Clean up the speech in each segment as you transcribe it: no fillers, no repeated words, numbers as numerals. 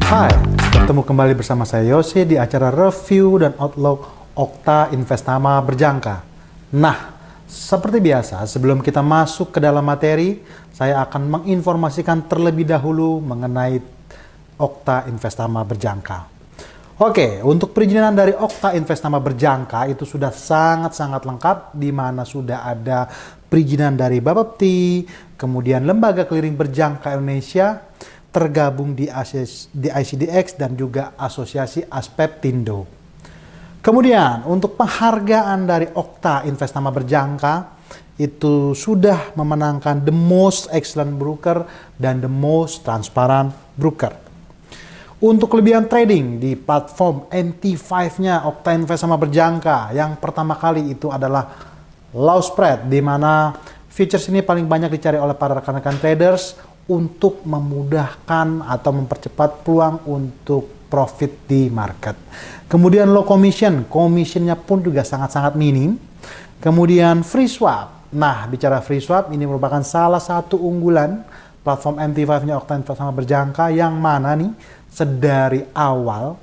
Hai, bertemu kembali bersama saya Yose di acara review dan outlook Okta Investama Berjangka. Nah, seperti biasa, sebelum kita masuk ke dalam materi, saya akan menginformasikan terlebih dahulu mengenai Okta Investama Berjangka. Oke, untuk perizinan dari Okta Investama Berjangka itu sudah sangat-sangat lengkap, di mana sudah ada perizinan dari Bapepti, kemudian Lembaga Clearing Berjangka Indonesia, tergabung di ICDX dan juga Asosiasi Aspeptindo. Kemudian untuk penghargaan dari Okta Investama Berjangka itu sudah memenangkan The Most Excellent Broker dan The Most Transparent Broker. Untuk kelebihan trading di platform MT5-nya Okta Investama Berjangka, yang pertama kali itu adalah low spread, di mana features ini paling banyak dicari oleh para rekan-rekan traders untuk memudahkan atau mempercepat peluang untuk profit di market. Kemudian low commission, commissionnya pun juga sangat-sangat minim. Kemudian free swap. Nah, bicara free swap, ini merupakan salah satu unggulan platform MT5-nya Okta Investama Berjangka, yang mana nih sedari awal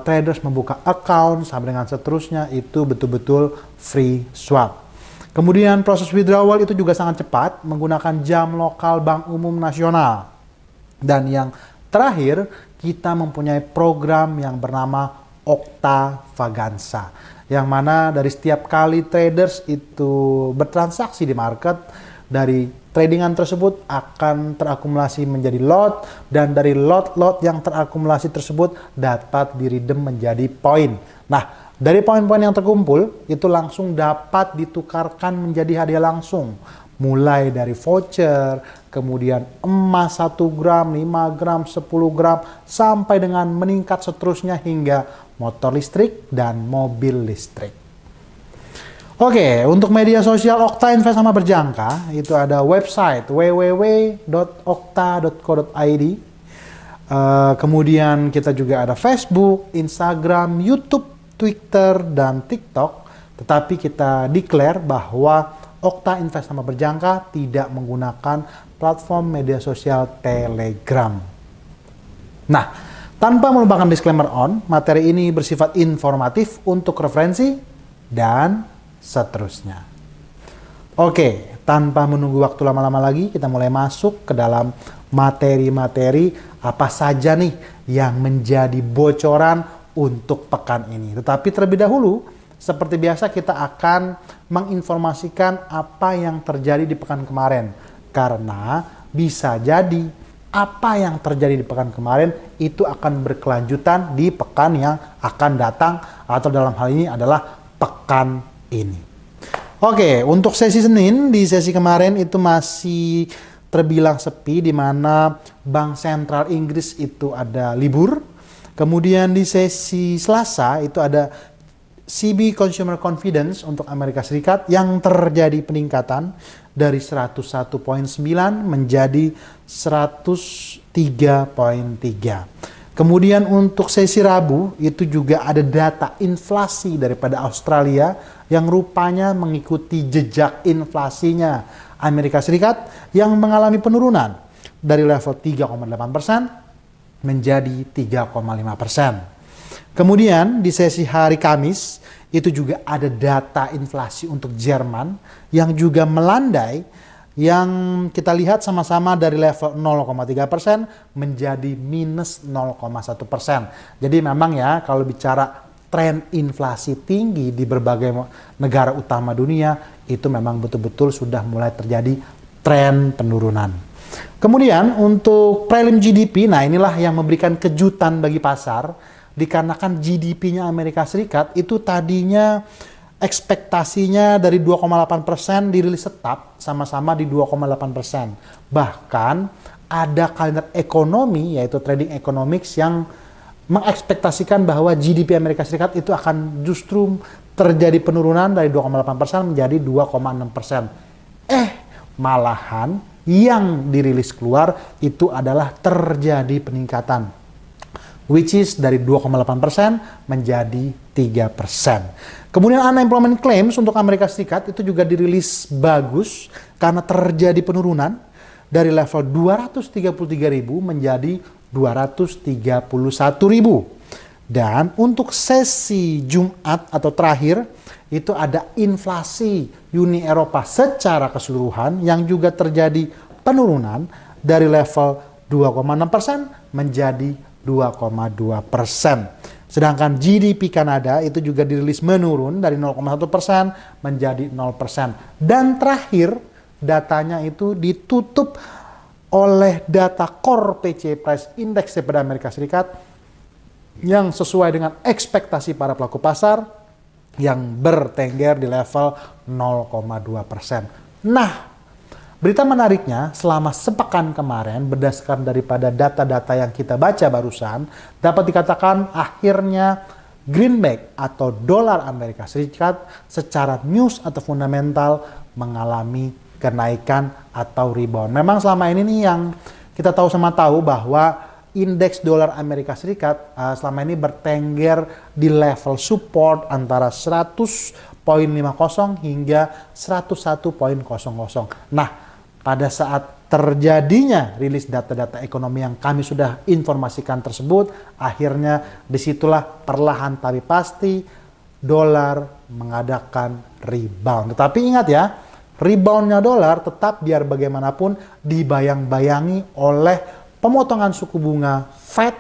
traders membuka account sampai dengan seterusnya itu betul-betul free swap. Kemudian proses withdrawal itu juga sangat cepat menggunakan jam lokal Bank Umum Nasional. Dan yang terakhir, kita mempunyai program yang bernama Okta Vaganza, yang mana dari setiap kali traders itu bertransaksi di market, dari tradingan tersebut akan terakumulasi menjadi lot, dan dari lot-lot yang terakumulasi tersebut dapat diredeem menjadi poin. Nah, dari poin-poin yang terkumpul, itu langsung dapat ditukarkan menjadi hadiah langsung. Mulai dari voucher, kemudian emas 1 gram, 5 gram, 10 gram, sampai dengan meningkat seterusnya hingga motor listrik dan mobil listrik. Oke, untuk media sosial Okta Investama Berjangka, itu ada website www.okta.co.id. Kemudian kita juga ada Facebook, Instagram, YouTube, Twitter, dan TikTok, tetapi kita declare bahwa Okta Investama Berjangka tidak menggunakan platform media sosial Telegram. Nah, tanpa melupakan disclaimer on, materi ini bersifat informatif untuk referensi dan seterusnya. Oke, tanpa menunggu waktu lama-lama lagi, kita mulai masuk ke dalam materi-materi apa saja nih yang menjadi bocoran untuk pekan ini. Tetapi terlebih dahulu, seperti biasa kita akan menginformasikan apa yang terjadi di pekan kemarin. Karena bisa jadi apa yang terjadi di pekan kemarin itu akan berkelanjutan di pekan yang akan datang, atau dalam hal ini adalah pekan ini. Oke, untuk sesi Senin, di sesi kemarin itu masih terbilang sepi, di mana Bank Sentral Inggris itu ada libur. Kemudian di sesi Selasa itu ada CB Consumer Confidence untuk Amerika Serikat yang terjadi peningkatan dari 101.9 menjadi 103.3. Kemudian untuk sesi Rabu itu juga ada data inflasi daripada Australia yang rupanya mengikuti jejak inflasinya Amerika Serikat yang mengalami penurunan dari level 3,8% menjadi 3,5%. Kemudian di sesi hari Kamis itu juga ada data inflasi untuk Jerman yang juga melandai, yang kita lihat sama-sama dari level 0,3% menjadi minus 0,1%. Jadi memang ya, kalau bicara tren inflasi tinggi di berbagai negara utama dunia, itu memang betul-betul sudah mulai terjadi tren penurunan. Kemudian untuk prelim GDP, nah inilah yang memberikan kejutan bagi pasar, dikarenakan GDP-nya Amerika Serikat itu tadinya ekspektasinya dari 2,8% dirilis tetap sama-sama di 2,8%. Bahkan ada kalender ekonomi, yaitu Trading Economics, yang mengekspektasikan bahwa GDP Amerika Serikat itu akan justru terjadi penurunan dari 2,8% menjadi 2,6%. Malahan yang dirilis keluar itu adalah terjadi peningkatan, which is dari 2,8% menjadi 3%. Kemudian unemployment claims untuk Amerika Serikat itu juga dirilis bagus karena terjadi penurunan dari level 233.000 menjadi 231.000. Dan untuk sesi Jumat atau terakhir itu ada inflasi Uni Eropa secara keseluruhan yang juga terjadi penurunan dari level 2,6% menjadi 2,2%. Sedangkan GDP Kanada itu juga dirilis menurun dari 0,1% menjadi 0%. Dan terakhir datanya itu ditutup oleh data Core PCE Price Index daripada Amerika Serikat yang sesuai dengan ekspektasi para pelaku pasar yang bertengger di level 0,2%. Nah, berita menariknya selama sepekan kemarin berdasarkan daripada data-data yang kita baca barusan dapat dikatakan akhirnya greenback atau dolar Amerika Serikat secara news atau fundamental mengalami kenaikan atau rebound. Memang selama ini nih yang kita tahu bahwa indeks dolar Amerika Serikat selama ini bertengger di level support antara 100.50 hingga 101.00. Nah, pada saat terjadinya rilis data-data ekonomi yang kami sudah informasikan tersebut, akhirnya disitulah perlahan tapi pasti dolar mengadakan rebound. Tetapi ingat ya, reboundnya dolar tetap biar bagaimanapun dibayang-bayangi oleh pemotongan suku bunga Fed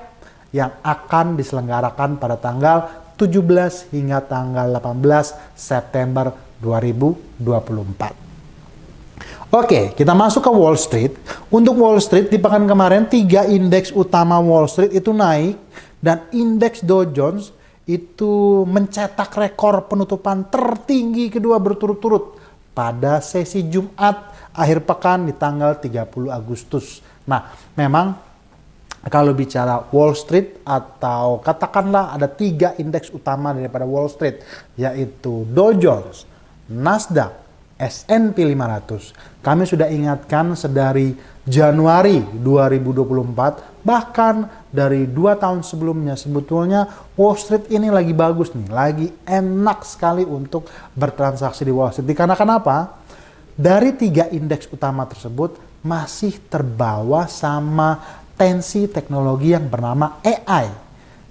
yang akan diselenggarakan pada tanggal 17 hingga tanggal 18 September 2024. Oke, kita masuk ke Wall Street. Untuk Wall Street di pekan kemarin 3 indeks utama Wall Street itu naik dan indeks Dow Jones itu mencetak rekor penutupan tertinggi kedua berturut-turut pada sesi Jumat akhir pekan di tanggal 30 Agustus. Nah, memang kalau bicara Wall Street atau katakanlah ada 3 indeks utama daripada Wall Street, yaitu Dow Jones, Nasdaq, S&P 500. Kami sudah ingatkan sedari Januari 2024, bahkan dari 2 tahun sebelumnya sebetulnya Wall Street ini lagi bagus nih, lagi enak sekali untuk bertransaksi di Wall Street. Dikarenakan apa? Dari 3 indeks utama tersebut masih terbawa sama tensi teknologi yang bernama AI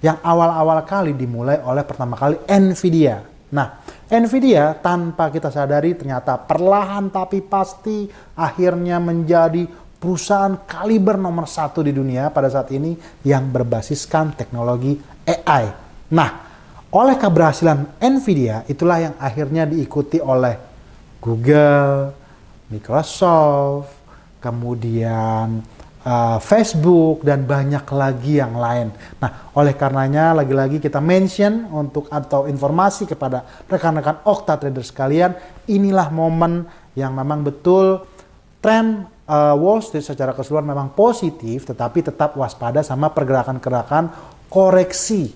yang awal-awal kali dimulai oleh pertama kali Nvidia. Nah, Nvidia tanpa kita sadari ternyata perlahan tapi pasti akhirnya menjadi perusahaan kaliber nomor 1 di dunia pada saat ini yang berbasiskan teknologi AI. Nah, oleh keberhasilan Nvidia itulah yang akhirnya diikuti oleh Google, Microsoft, kemudian Facebook, dan banyak lagi yang lain. Nah, oleh karenanya lagi-lagi kita mention untuk atau informasi kepada rekan-rekan Okta Trader sekalian, inilah momen yang memang betul tren Wall Street secara keseluruhan memang positif, tetapi tetap waspada sama pergerakan-gerakan koreksi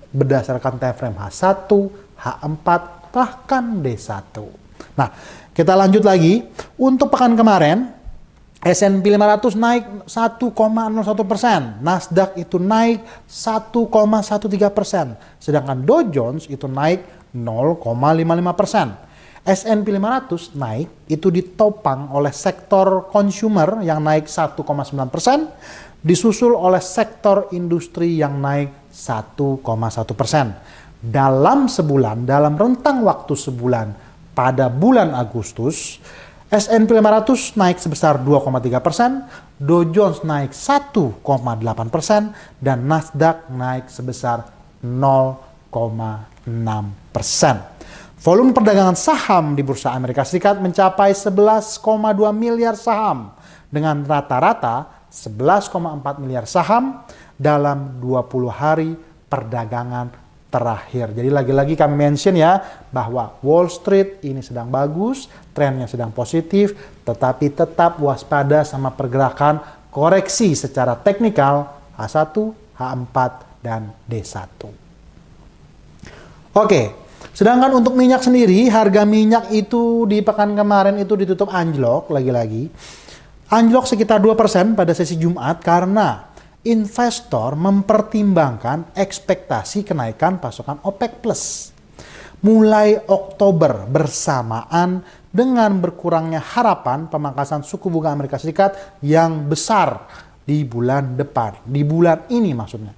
berdasarkan time frame H1, H4, bahkan D1. Nah, kita lanjut lagi. Untuk pekan kemarin, S&P 500 naik 1,01%, Nasdaq itu naik 1,13%, sedangkan Dow Jones itu naik 0,55%. S&P 500 naik itu ditopang oleh sektor consumer yang naik 1,9%, disusul oleh sektor industri yang naik 1,1%. Dalam sebulan, dalam rentang waktu sebulan pada bulan Agustus, S&P 500 naik sebesar 2,3%, Dow Jones naik 1,8%, dan Nasdaq naik sebesar 0,6%. Volume perdagangan saham di Bursa Amerika Serikat mencapai 11,2 miliar saham, dengan rata-rata 11,4 miliar saham dalam 20 hari perdagangan terakhir. Jadi lagi-lagi kami mention ya bahwa Wall Street ini sedang bagus, trennya sedang positif, tetapi tetap waspada sama pergerakan koreksi secara teknikal H1, H4, dan D1. Oke, sedangkan untuk minyak sendiri, harga minyak itu di pekan kemarin itu ditutup anjlok lagi-lagi. Anjlok sekitar 2% pada sesi Jumat karena investor mempertimbangkan ekspektasi kenaikan pasokan OPEC+. Mulai Oktober bersamaan dengan berkurangnya harapan pemangkasan suku bunga Amerika Serikat yang besar di bulan depan, di bulan ini maksudnya.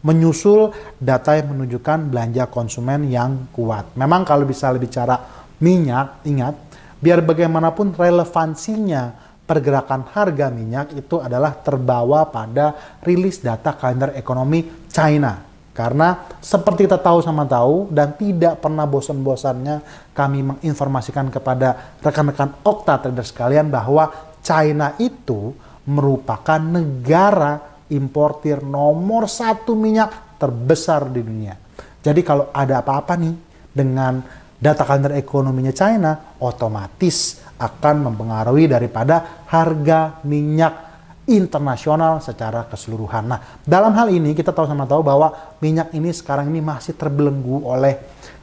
Menyusul data yang menunjukkan belanja konsumen yang kuat. Memang kalau bisa bicara minyak, ingat, biar bagaimanapun relevansinya pergerakan harga minyak itu adalah terbawa pada rilis data kalender ekonomi China. Karena seperti kita tahu sama tahu dan tidak pernah bosan-bosannya kami menginformasikan kepada rekan-rekan Okta Trader sekalian bahwa China itu merupakan negara importir nomor 1 minyak terbesar di dunia. Jadi kalau ada apa-apa nih dengan data kalender ekonominya China, otomatis akan mempengaruhi daripada harga minyak internasional secara keseluruhan. Nah, dalam hal ini kita tahu sama tahu bahwa minyak ini sekarang ini masih terbelenggu oleh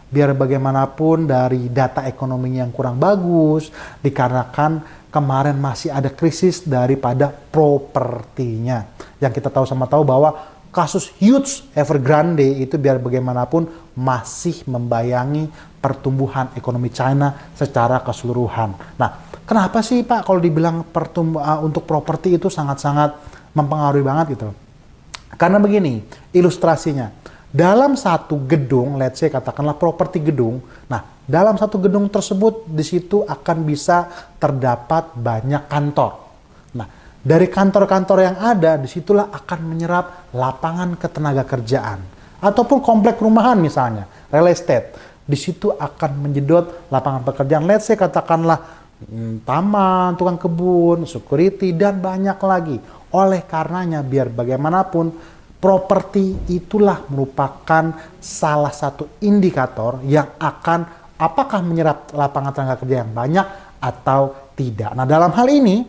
biar bagaimanapun dari data ekonominya yang kurang bagus, dikarenakan kemarin masih ada krisis daripada propertinya. Yang kita tahu sama tahu bahwa kasus huge Evergrande itu biar bagaimanapun masih membayangi pertumbuhan ekonomi China secara keseluruhan. Nah, kenapa sih Pak kalau dibilang untuk properti itu sangat-sangat mempengaruhi banget gitu? Karena begini, ilustrasinya. Dalam satu gedung, let's say katakanlah properti gedung. Nah, dalam satu gedung tersebut di situ akan bisa terdapat banyak kantor. Nah, dari kantor-kantor yang ada disitulah akan menyerap lapangan ketenaga kerjaan ataupun komplek rumahan misalnya, real estate. Di situ akan menjedot lapangan pekerjaan. Let's say katakanlah taman, tukang kebun, security, dan banyak lagi. Oleh karenanya, biar bagaimanapun, properti itulah merupakan salah satu indikator yang akan apakah menyerap lapangan tenaga kerja yang banyak atau tidak. Nah, dalam hal ini,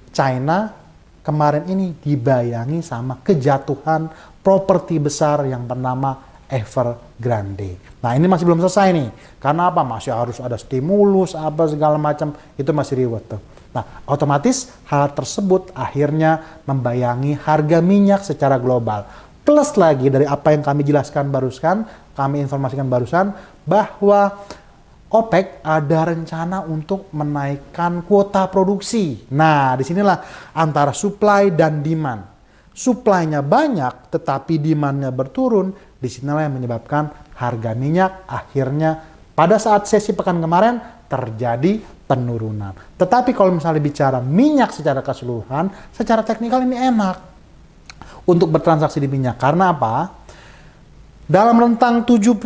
China kemarin ini dibayangi sama kejatuhan properti besar yang bernama Evergrande. Nah, ini masih belum selesai nih. Karena apa? Masih harus ada stimulus, apa segala macam. Itu masih ribet tuh. Nah, otomatis hal tersebut akhirnya membayangi harga minyak secara global. Plus lagi dari apa yang kami jelaskan barusan, kami informasikan barusan, bahwa OPEC ada rencana untuk menaikkan kuota produksi. Nah, disinilah antara supply dan demand. Supply-nya banyak, tetapi demand-nya berturun. Disinilah yang menyebabkan harga minyak akhirnya pada saat sesi pekan kemarin terjadi penurunan. Tetapi kalau misalnya bicara minyak secara keseluruhan, secara teknikal ini enak untuk bertransaksi di minyak. Karena apa? Dalam rentang $70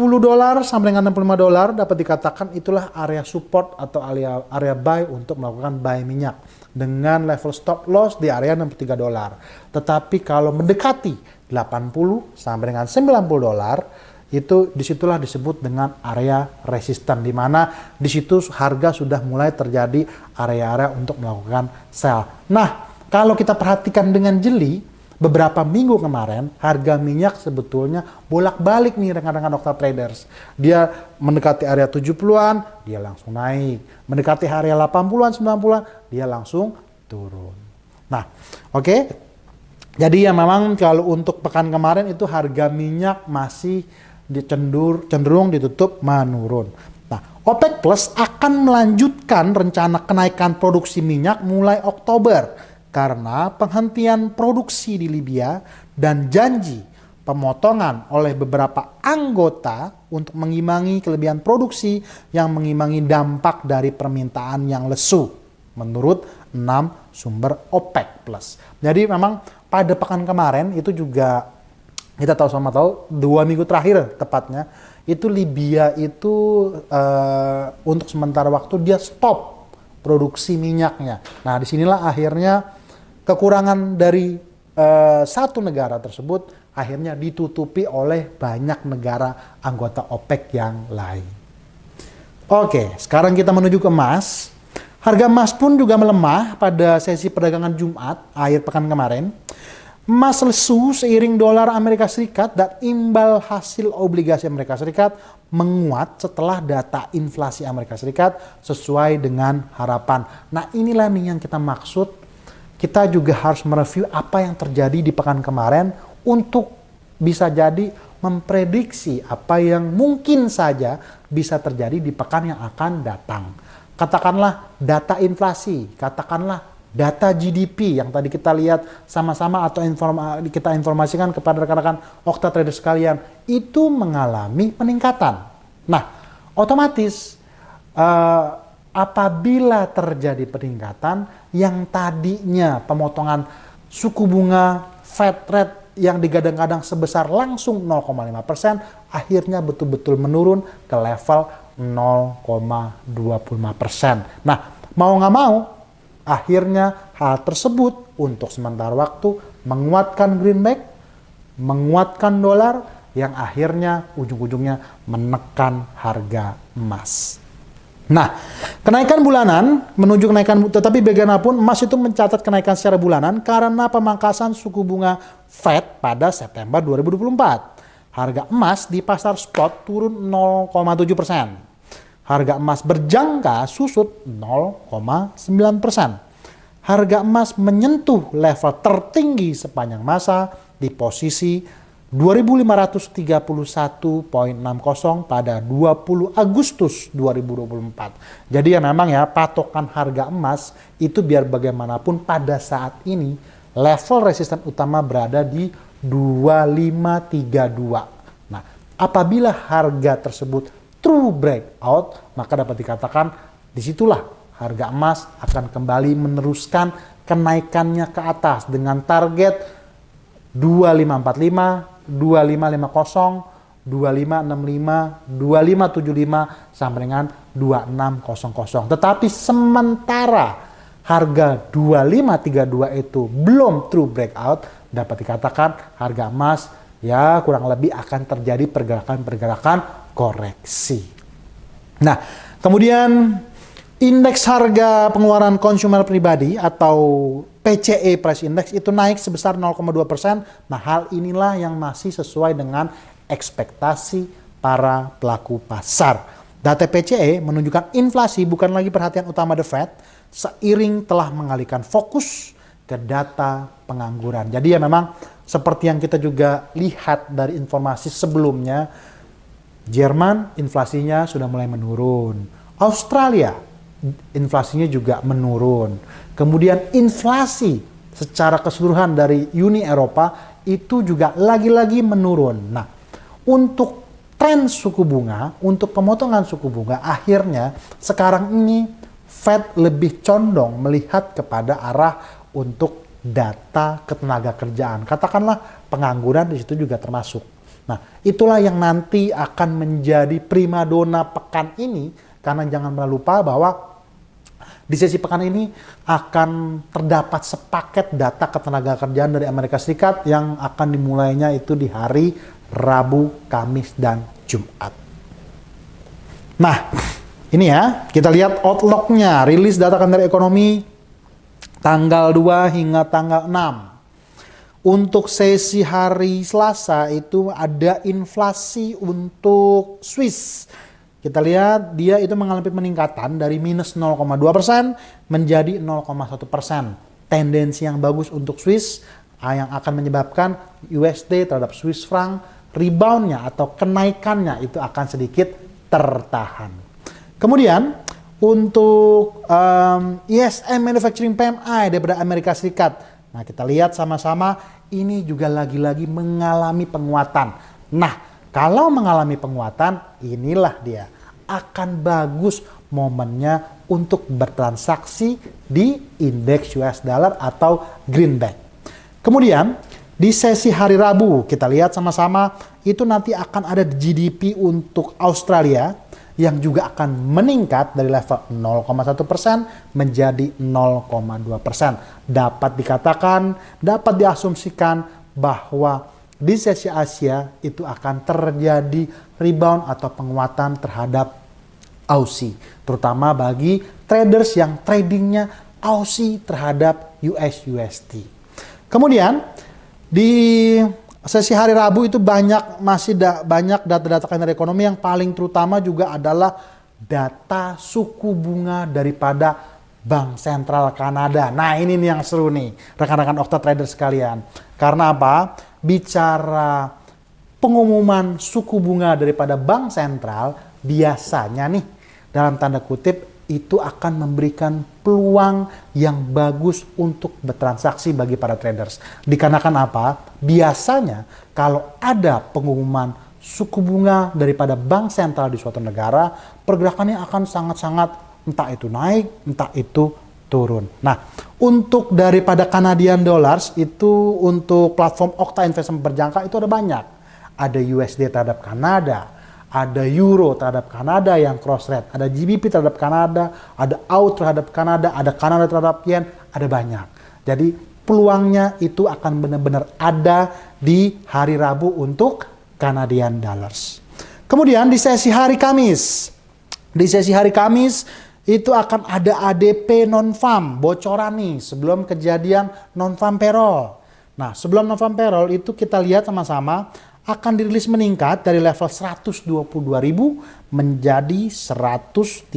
sampai dengan $65 dapat dikatakan itulah area support atau area buy untuk melakukan buy minyak dengan level stop loss di area $63. Tetapi kalau mendekati 80 sampai dengan $90 itu disitulah disebut dengan area resisten, di mana di situ harga sudah mulai terjadi area-area untuk melakukan sell. Nah, kalau kita perhatikan dengan jeli, beberapa minggu kemarin harga minyak sebetulnya bolak-balik nih rekan-rekan Okta Traders. Dia mendekati area 70-an, dia langsung naik. Mendekati area 80-an, 90-an, dia langsung turun. Nah, oke. Jadi ya memang kalau untuk pekan kemarin itu harga minyak masih cenderung ditutup menurun. Nah, OPEC Plus akan melanjutkan rencana kenaikan produksi minyak mulai Oktober karena penghentian produksi di Libya dan janji pemotongan oleh beberapa anggota untuk mengimbangi kelebihan produksi yang mengimbangi dampak dari permintaan yang lesu menurut 6 sumber OPEC Plus. Jadi memang pada pekan kemarin itu juga kita tahu sama tahu 2 minggu terakhir tepatnya itu Libya itu untuk sementara waktu dia stop produksi minyaknya. Nah, disinilah akhirnya kekurangan dari satu negara tersebut akhirnya ditutupi oleh banyak negara anggota OPEC yang lain. Oke, sekarang kita menuju ke emas. Harga emas pun juga melemah pada sesi perdagangan Jumat akhir pekan kemarin. Emas lesu seiring dolar Amerika Serikat dan imbal hasil obligasi Amerika Serikat menguat setelah data inflasi Amerika Serikat sesuai dengan harapan. Nah, inilah nih yang kita maksud. Kita juga harus mereview apa yang terjadi di pekan kemarin untuk bisa jadi memprediksi apa yang mungkin saja bisa terjadi di pekan yang akan datang. Katakanlah data inflasi, katakanlah data GDP yang tadi kita lihat sama-sama atau kita informasikan kepada rekan-rekan Okta Trader sekalian, itu mengalami peningkatan. Nah, otomatis apabila terjadi peningkatan yang tadinya pemotongan suku bunga Fed rate yang digadang-gadang sebesar langsung 0,5%, akhirnya betul-betul menurun ke level 0,25%. Nah, mau nggak mau, akhirnya hal tersebut untuk sementara waktu menguatkan greenback, menguatkan dolar, yang akhirnya ujung-ujungnya menekan harga emas. Nah, kenaikan bulanan menuju kenaikan, tetapi bagaimanapun emas itu mencatat kenaikan secara bulanan karena pemangkasan suku bunga Fed pada September 2024. Harga emas di pasar spot turun 0,7%. Harga emas berjangka susut 0,9%. Harga emas menyentuh level tertinggi sepanjang masa di posisi 2.531,60 pada 20 Agustus 2024. Jadi ya memang ya, patokan harga emas itu biar bagaimanapun pada saat ini level resisten utama berada di 2532. Nah, apabila harga tersebut true breakout, maka dapat dikatakan disitulah harga emas akan kembali meneruskan kenaikannya ke atas dengan target 2545, 2550, 2565, 2575 sampai dengan 2600. Tetapi sementara harga 2532 itu belum true breakout, dapat dikatakan harga emas ya kurang lebih akan terjadi pergerakan-pergerakan koreksi. Nah, kemudian indeks harga pengeluaran konsumer pribadi atau PCE Price Index itu naik sebesar 0,2%. Nah, hal inilah yang masih sesuai dengan ekspektasi para pelaku pasar. Data PCE menunjukkan inflasi bukan lagi perhatian utama The Fed, seiring telah mengalihkan fokus ke data pengangguran. Jadi ya memang seperti yang kita juga lihat dari informasi sebelumnya, Jerman inflasinya sudah mulai menurun. Australia inflasinya juga menurun. Kemudian inflasi secara keseluruhan dari Uni Eropa itu juga lagi-lagi menurun. Nah, untuk tren suku bunga, untuk pemotongan suku bunga, akhirnya sekarang ini Fed lebih condong melihat kepada arah untuk data ketenaga kerjaan. Katakanlah pengangguran di situ juga termasuk. Nah, itulah yang nanti akan menjadi primadona pekan ini, karena jangan lupa bahwa di sesi pekan ini akan terdapat sepaket data ketenaga kerjaan dari Amerika Serikat yang akan dimulainya itu di hari Rabu, Kamis, dan Jumat. Nah, ini ya, kita lihat outlook-nya, rilis data kalender ekonomi tanggal 2 hingga tanggal 6. Untuk sesi hari Selasa itu ada inflasi untuk Swiss. Kita lihat dia itu mengalami peningkatan dari minus 0,2% menjadi 0,1%. Tendensi yang bagus untuk Swiss yang akan menyebabkan USD terhadap Swiss franc reboundnya atau kenaikannya itu akan sedikit tertahan. Kemudian untuk ISM Manufacturing PMI daripada Amerika Serikat. Nah, kita lihat sama-sama ini juga lagi-lagi mengalami penguatan. Nah, kalau mengalami penguatan, inilah dia akan bagus momennya untuk bertransaksi di indeks US dollar atau greenback. Kemudian di sesi hari Rabu kita lihat sama-sama itu nanti akan ada GDP untuk Australia yang juga akan meningkat dari level 0,1% menjadi 0,2%. Dapat dikatakan, dapat diasumsikan bahwa di sesi Asia itu akan terjadi rebound atau penguatan terhadap Aussie, terutama bagi traders yang tradingnya Aussie terhadap USD. Kemudian di sesi hari Rabu itu masih banyak data-data kalender ekonomi, yang paling terutama juga adalah data suku bunga daripada Bank Sentral Kanada. Nah, ini nih yang seru nih, rekan-rekan Okta Trader sekalian. Karena apa? Bicara pengumuman suku bunga daripada Bank Sentral, biasanya nih dalam tanda kutip itu akan memberikan peluang yang bagus untuk bertransaksi bagi para traders. Dikarenakan apa? Biasanya kalau ada pengumuman suku bunga daripada bank sentral di suatu negara, pergerakannya akan sangat-sangat entah itu naik, entah itu turun. Nah, untuk daripada Canadian Dollars itu untuk platform Okta Investment Berjangka itu ada banyak. Ada USD terhadap Kanada, ada Euro terhadap Kanada yang cross rate, ada GBP terhadap Kanada, ada AUD terhadap Kanada, ada Kanada terhadap Yen, ada banyak. Jadi peluangnya itu akan benar-benar ada di hari Rabu untuk Canadian Dollars. Kemudian di sesi hari Kamis, itu akan ada ADP non-farm, bocoran nih sebelum kejadian non-farm payroll. Nah, sebelum non-farm payroll itu kita lihat sama-sama akan dirilis meningkat dari level 122.000 menjadi 134.000.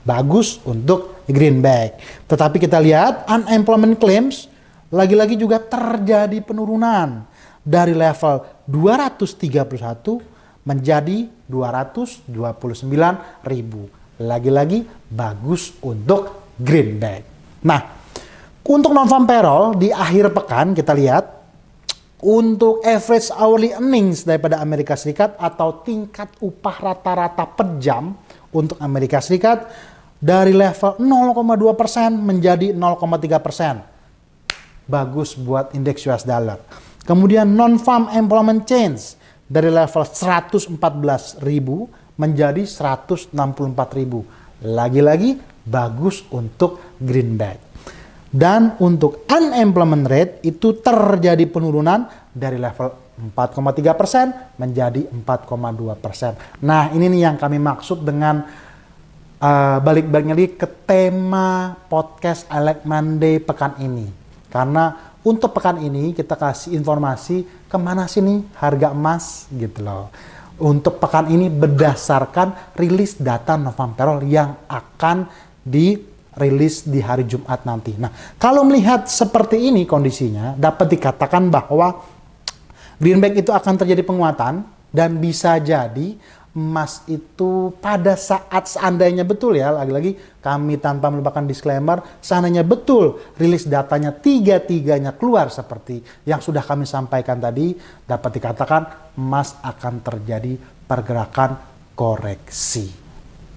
Bagus untuk Greenback. Tetapi kita lihat unemployment claims lagi-lagi juga terjadi penurunan dari level 231 menjadi 229.000. Lagi-lagi bagus untuk Greenback. Nah, untuk non-farm payroll di akhir pekan kita lihat untuk average hourly earnings daripada Amerika Serikat atau tingkat upah rata-rata per jam untuk Amerika Serikat dari level 0,2% menjadi 0,3%. Bagus buat indeks US dollar. Kemudian non-farm employment change dari level 114.000 menjadi 164.000. Lagi-lagi bagus untuk Greenback. Dan untuk unemployment rate itu terjadi penurunan dari level 4,3% menjadi 4,2%. Nah, ini nih yang kami maksud dengan balik-baliknya lagi ke tema podcast I Like Monday pekan ini. Karena untuk pekan ini kita kasih informasi kemana sih nih harga emas gitu loh. Untuk pekan ini berdasarkan rilis data non-farm payroll yang akan dirilis di hari Jumat nanti. Nah, kalau melihat seperti ini kondisinya, dapat dikatakan bahwa Greenback itu akan terjadi penguatan dan bisa jadi emas itu pada saat seandainya betul ya, lagi-lagi kami tanpa melupakan disclaimer, seandainya betul rilis datanya tiga-tiganya keluar seperti yang sudah kami sampaikan tadi, dapat dikatakan emas akan terjadi pergerakan koreksi.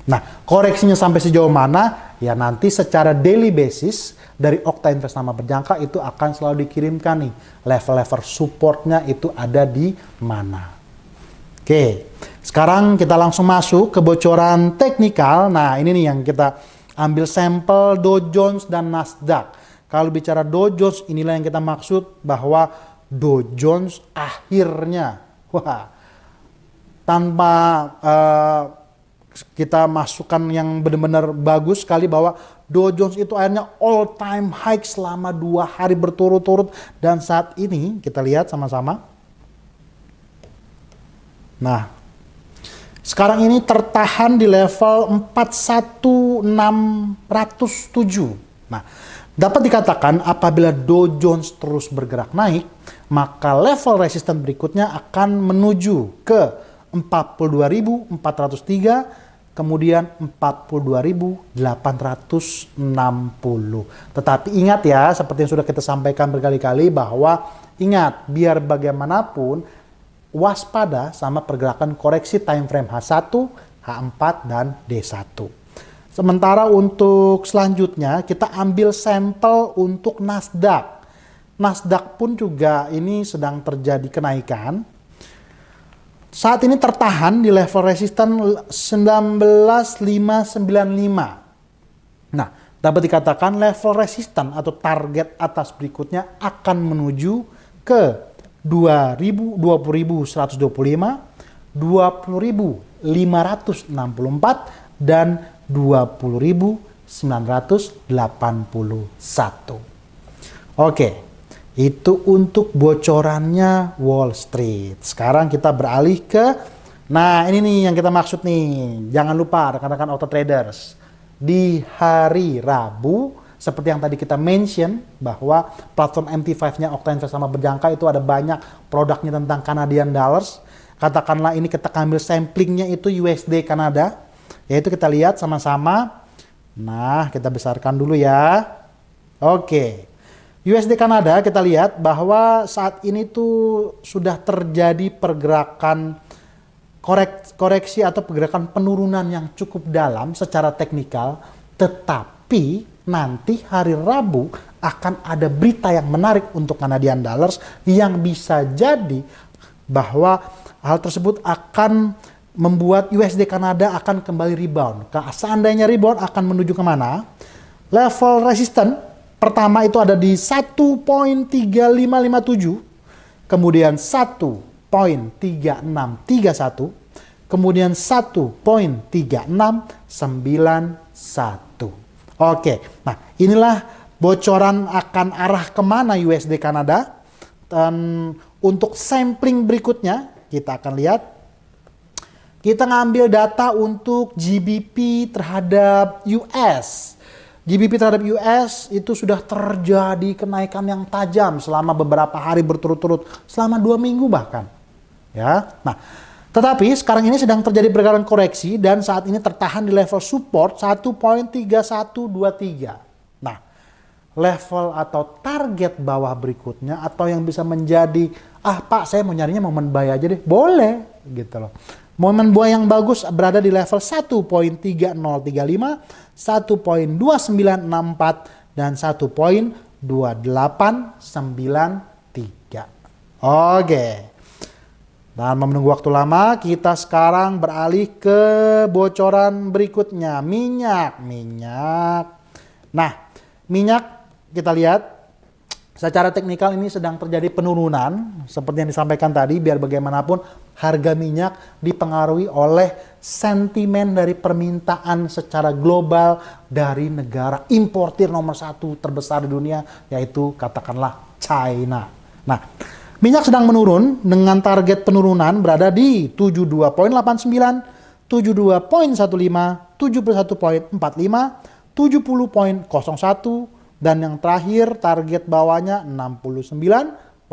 Nah, koreksinya sampai sejauh mana? Ya nanti secara daily basis dari Okta Investama Berjangka itu akan selalu dikirimkan nih level-level supportnya itu ada di mana. Oke, sekarang kita langsung masuk ke bocoran teknikal. Nah, ini nih yang kita ambil sampel Dow Jones dan Nasdaq. Kalau bicara Dow Jones, inilah yang kita maksud bahwa Dow Jones akhirnya, tanpa kita masukkan yang benar-benar bagus sekali bahwa Dow Jones itu akhirnya all time high selama 2 hari berturut-turut. Dan saat ini kita lihat sama-sama. Nah, sekarang ini tertahan di level 41.607. Nah, dapat dikatakan apabila Dow Jones terus bergerak naik, maka level resisten berikutnya akan menuju ke 42.403, kemudian 42.860. Tetapi ingat ya, seperti yang sudah kita sampaikan berkali-kali bahwa ingat, biar bagaimanapun waspada sama pergerakan koreksi time frame H1, H4, dan D1. Sementara untuk selanjutnya kita ambil sampel untuk Nasdaq. Nasdaq pun juga ini sedang terjadi kenaikan. Saat ini tertahan di level resisten 19.595. Nah, dapat dikatakan level resisten atau target atas berikutnya akan menuju ke 20.125, 20.564, dan 20.981. Oke, itu untuk bocorannya Wall Street. Sekarang kita beralih ke, nah ini nih yang kita maksud nih. Jangan lupa rekan-rekan auto traders, di hari Rabu, seperti yang tadi kita mention bahwa platform MT5-nya Okta Investama Berjangka itu ada banyak produknya tentang Canadian Dollars. Katakanlah ini kita ambil samplingnya itu USD Kanada. Yaitu kita lihat sama-sama. Nah, kita besarkan dulu ya. Oke. USD Kanada kita lihat bahwa saat ini tuh sudah terjadi pergerakan koreksi atau pergerakan penurunan yang cukup dalam secara teknikal, tetapi nanti hari Rabu akan ada berita yang menarik untuk Canadian dollars yang bisa jadi bahwa hal tersebut akan membuat USD Kanada akan kembali rebound. Seandainya rebound akan menuju kemana? Level resisten pertama itu ada di 1.3557, kemudian 1.3631, kemudian 1.3691. Oke, nah inilah bocoran akan arah kemana USD Kanada. Dan untuk sampling berikutnya kita akan lihat. Kita ngambil data untuk GBP terhadap US. GBP terhadap US itu sudah terjadi kenaikan yang tajam selama beberapa hari berturut-turut, selama 2 minggu bahkan. Ya, nah, tetapi sekarang ini sedang terjadi pergerakan koreksi dan saat ini tertahan di level support 1.3123. Nah, level atau target bawah berikutnya atau yang bisa menjadi, Pak saya mau nyarinya momen buy aja deh, boleh gitu loh. Momen buy yang bagus berada di level 1.3035, 1.2964, dan 1.2893. Oke. Dan menunggu waktu lama, kita sekarang beralih ke bocoran berikutnya. Minyak. Nah, minyak kita lihat. Secara teknikal ini sedang terjadi penurunan seperti yang disampaikan tadi, biar bagaimanapun harga minyak dipengaruhi oleh sentimen dari permintaan secara global dari negara importir nomor 1 terbesar di dunia, yaitu katakanlah China. Nah, minyak sedang menurun dengan target penurunan berada di 72.89, 72.15, 71.45, 70.01, dan yang terakhir target bawahnya 69.11.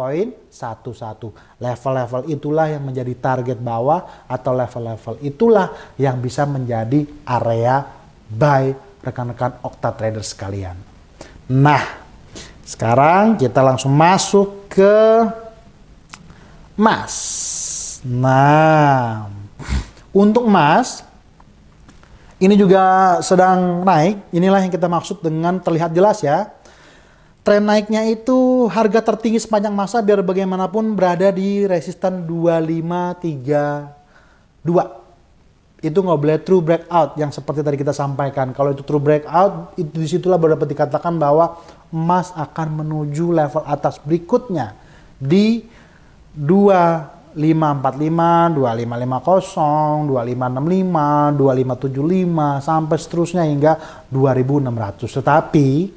Level-level itulah yang menjadi target bawah atau level-level itulah yang bisa menjadi area buy rekan-rekan Okta Trader sekalian. Nah, sekarang kita langsung masuk ke emas. Nah, untuk emas ini juga sedang naik. Inilah yang kita maksud dengan terlihat jelas ya. Tren naiknya itu harga tertinggi sepanjang masa biar bagaimanapun berada di resisten 2532. Itu nggak boleh true breakout yang seperti tadi kita sampaikan. Kalau itu true breakout, itu disitulah baru dapat dikatakan bahwa emas akan menuju level atas berikutnya di 2545, 2550, 2565, 2575 sampai seterusnya hingga 2600. Tetapi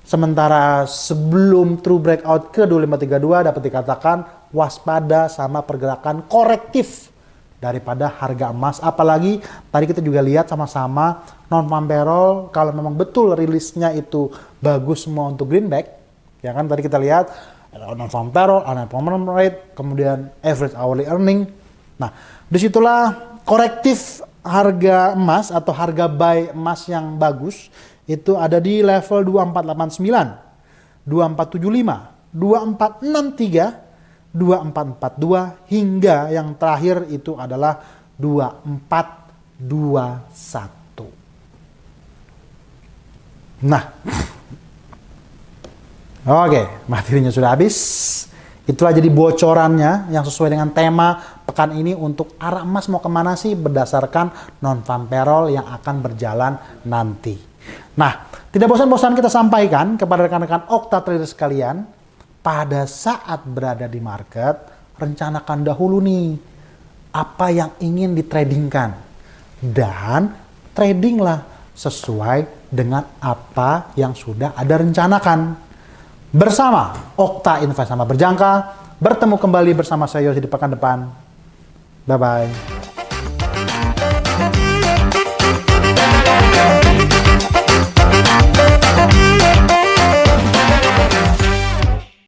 sementara sebelum true breakout ke 2532 dapat dikatakan waspada sama pergerakan korektif daripada harga emas. Apalagi tadi kita juga lihat sama-sama non-farm payroll, kalau memang betul rilisnya itu bagus semua untuk greenback, ya kan tadi kita lihat non-farm payroll, unemployment rate, kemudian average hourly earning. Nah, disitulah korektif harga emas atau harga buy emas yang bagus itu ada di level 2489, 2475, 2463, 2442 hingga yang terakhir itu adalah 2421. Nah, oke, materinya sudah habis. Itulah jadi bocorannya yang sesuai dengan tema pekan ini untuk arah emas mau kemana sih berdasarkan non-farm payroll yang akan berjalan nanti. Nah, tidak bosan-bosan kita sampaikan kepada rekan-rekan Okta Trader sekalian, pada saat berada di market, rencanakan dahulu nih apa yang ingin ditradingkan. Dan tradinglah sesuai dengan apa yang sudah ada rencanakan. Bersama Okta Invest sama Berjangka, bertemu kembali bersama saya Yosi di pekan depan. Bye-bye.